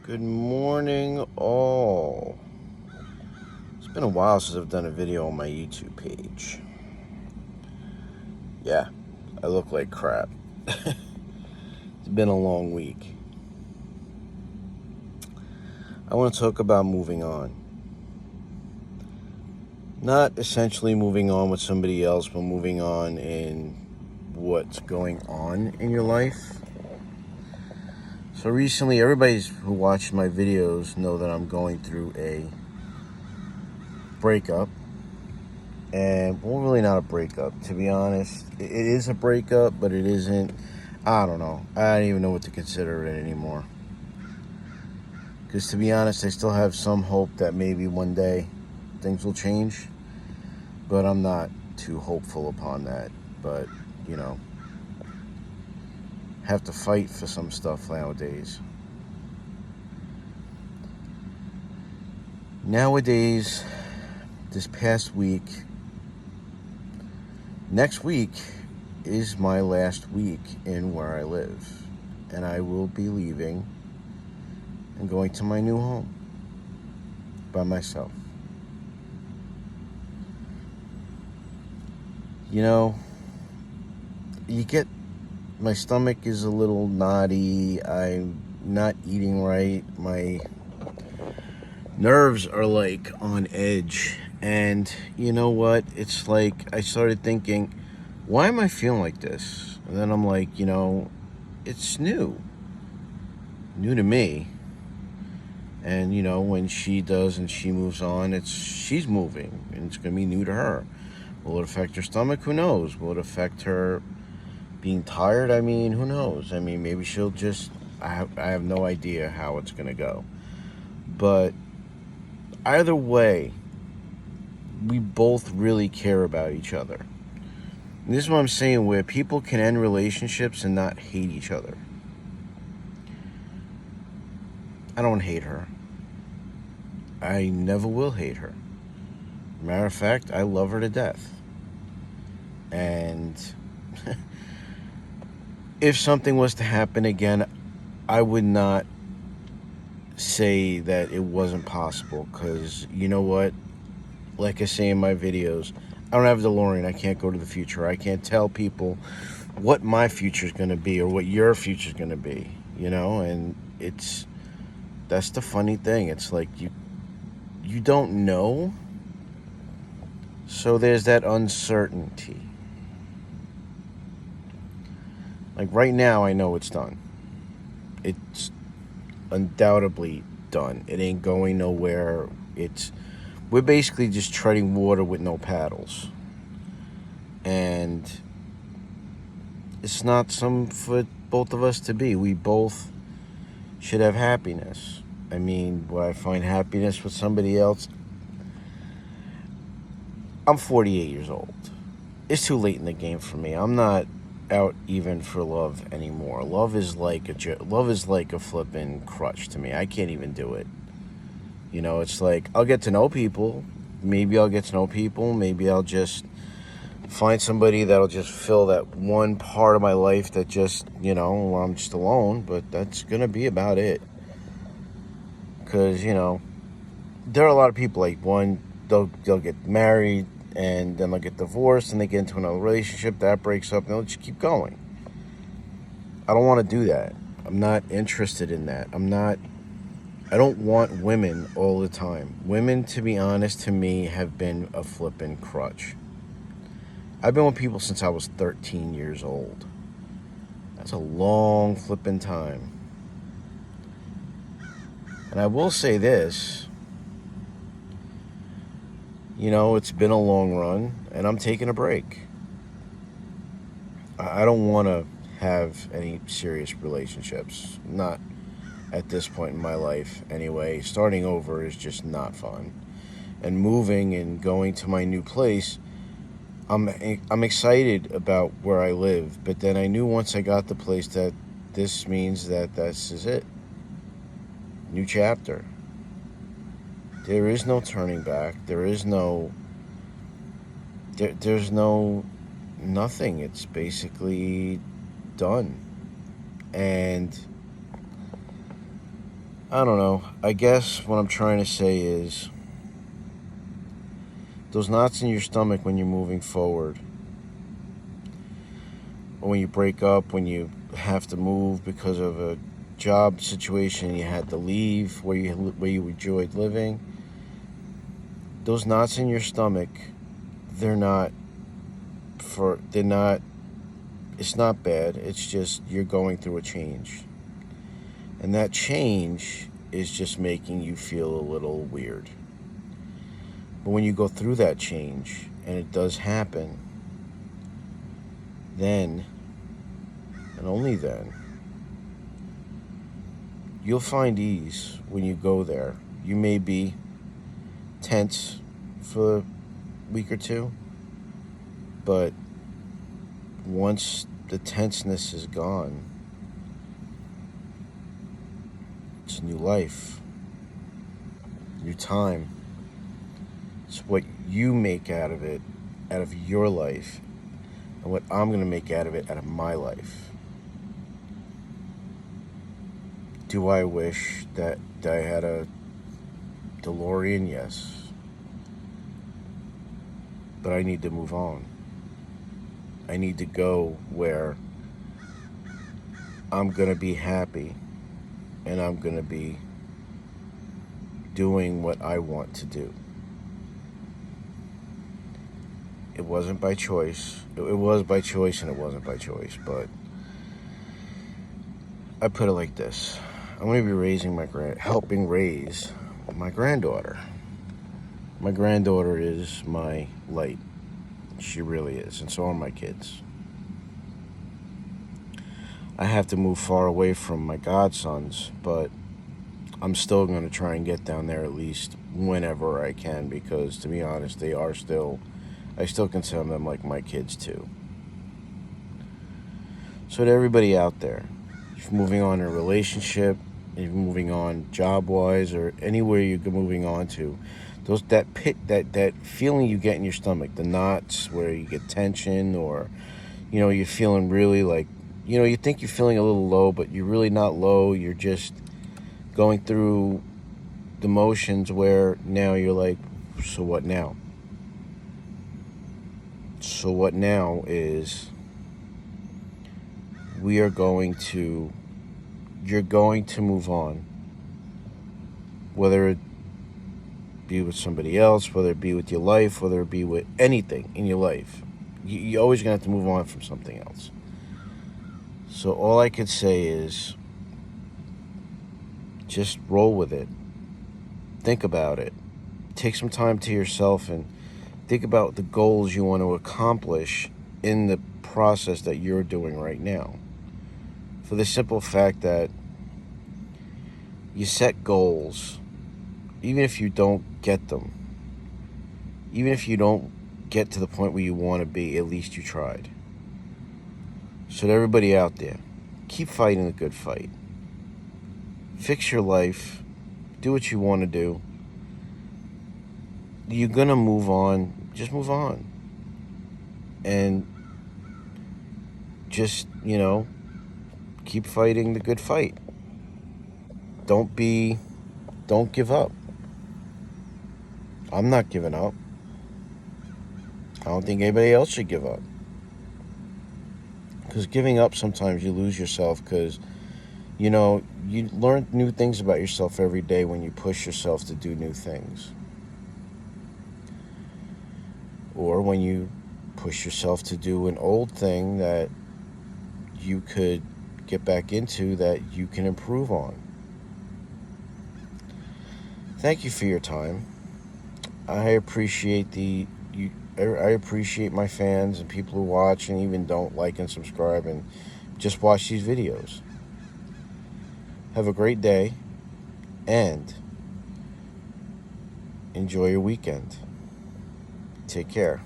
Good morning, all. It's been a while since I've done a video on my YouTube page. Yeah, I look like crap. It's been a long week. I want to talk about moving on. Not essentially moving on with somebody else, but moving on in what's going on in your life. So recently, everybody who watched my videos know that I'm going through a breakup. And, well, really not a breakup, to be honest. It is a breakup, but it isn't. I don't know. I don't even know what to consider it anymore. Because, to be honest, I still have some hope that maybe one day things will change. But I'm not too hopeful upon that. But, have to fight for some stuff nowadays. Nowadays, this past week, next week is my last week in where I live. And I will be leaving and going to my new home by myself. You get, my stomach is a little knotty. I'm not eating right. My nerves are like on edge. And you know what? It's like I started thinking, why am I feeling like this? And then I'm like, it's new to me. And when she does and she moves on, she's moving and it's gonna be new to her. Will it affect her stomach? Who knows? Will it affect her being tired? I mean, who knows? I mean, maybe she'll just, I have no idea how it's gonna go. But either way, we both really care about each other. And this is what I'm saying, where people can end relationships and not hate each other. I don't hate her. I never will hate her. Matter of fact, I love her to death. And if something was to happen again, I would not say that it wasn't possible, because you know what? Like I say in my videos, I don't have a DeLorean. I can't go to the future. I can't tell people what my future is going to be or what your future is going to be, and that's the funny thing. It's like you don't know, so there's that uncertainty. Like right now, I know it's done. It's undoubtedly done. It ain't going nowhere. We're basically just treading water with no paddles. And it's not something for both of us to be. We both should have happiness. I mean, will I find happiness with somebody else? I'm 48 years old. It's too late in the game for me. I'm not out even for love anymore. Love is like a flippin' crutch to me. I can't even do it. It's like I'll get to know people. Maybe I'll get to know people. Maybe I'll just find somebody that'll just fill that one part of my life that just, where I'm just alone. But that's going to be about it. Because, there are a lot of people, like, one, they'll get married and then they'll get divorced and they get into another relationship. That breaks up and they'll just keep going. I don't want to do that. I'm not interested in that. I don't want women all the time. Women, to be honest, to me, have been a flippin' crutch. I've been with people since I was 13 years old. That's a long flippin' time. And I will say this, it's been a long run, and I'm taking a break. I don't want to have any serious relationships. Not at this point in my life, anyway. Starting over is just not fun. And moving and going to my new place, I'm excited about where I live, but then I knew once I got the place that this means that this is it. New chapter. There is no turning back. There's no nothing. It's basically done. And I don't know. I guess what I'm trying to say is those knots in your stomach when you're moving forward, or when you break up, when you have to move because of a job situation, you had to leave where you enjoyed living. Those knots in your stomach, they're not they're not. It's not bad. It's just you're going through a change, and that change is just making you feel a little weird. But when you go through that change, and it does happen, then, and only then, you'll find ease when you go there. You may be tense for a week or two, but once the tenseness is gone, it's a new life, new time. It's what you make out of it, out of your life, and what I'm going to make out of it, out of my life. Do I wish that I had a DeLorean? Yes. But I need to move on. I need to go where I'm going to be happy and I'm going to be doing what I want to do. It wasn't by choice. It was by choice and it wasn't by choice, but I put it like this. I'm going to be helping raise my granddaughter. My granddaughter is my light. She really is, and so are my kids. I have to move far away from my godsons, but I'm still going to try and get down there at least whenever I can, because to be honest, I still consider them like my kids too. So to everybody out there, if you're moving on in a relationship, if you're moving on job-wise, or anywhere you're moving on to, that feeling you get in your stomach, the knots where you get tension, or you're feeling really like, you think you're feeling a little low, but you're really not low. You're just going through the motions where now you're like, so what now? So what now is you're going to move on, whether it be with somebody else, whether it be with your life, whether it be with anything in your life. You're always going to have to move on from something else. So all I could say is just roll with it. Think about it. Take some time to yourself and think about the goals you want to accomplish in the process that you're doing right now. For the simple fact that you set goals, even if you don't get them, even if you don't get to the point where you want to be, at least you tried. So to everybody out there, keep fighting the good fight. Fix your life. Do what you want to do. You're going to move on. Just move on. And just, keep fighting the good fight. Don't give up. I'm not giving up. I don't think anybody else should give up. Because giving up, sometimes you lose yourself, because, you learn new things about yourself every day when you push yourself to do new things. Or when you push yourself to do an old thing that you could get back into, that you can improve on. Thank you for your time. I appreciate I appreciate my fans and people who watch and even don't like and subscribe and just watch these videos. Have a great day and enjoy your weekend. Take care.